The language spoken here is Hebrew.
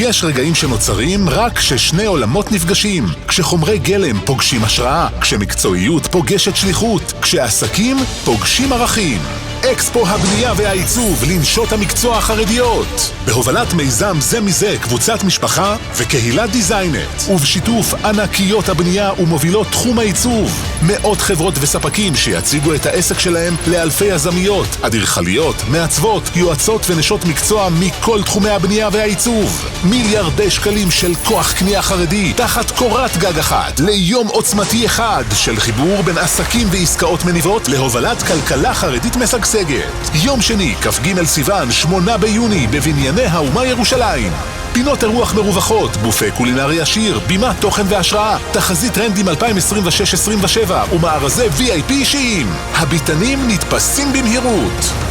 יש רגעים שנוצרים רק כששני עולמות נפגשים, כשחומרי גלם פוגשים השראה, כשמקצועיות פוגשת שליחות, כשעסקים פוגשים ערכים. אקספו הבנייה והעיצוב לנשות המקצוע החרדיות, בהובלת מיזם זה מזה קבוצת משפחה וקהילת דיזיינט, ובשיתוף ענקיות הבנייה ומובילות תחום העיצוב, מאות חברות וספקים שיציגו את העסק שלהם לאלפי יזמיות, אדריכליות, מעצבות, יועצות ונשות מקצוע מכל תחומי הבנייה והעיצוב. מיליארדי שקלים של כוח קנייה חרדי תחת קורת גג אחת, ליום עוצמתי אחד של חיבור בין עסקים ועסקאות מניבות להובלת כלכלה חרדית משגשגת. יום שני, כ"ג סיוון, 8 ביוני, בבנייני האומה ירושלים. פינות אירוח מרווחות, בופה קולינרי עשיר, בימת תוכן והשראה, תחזית טרנדים 2026-27 ומארזי VIP אישיים. הביטנים נתפסים במהירות.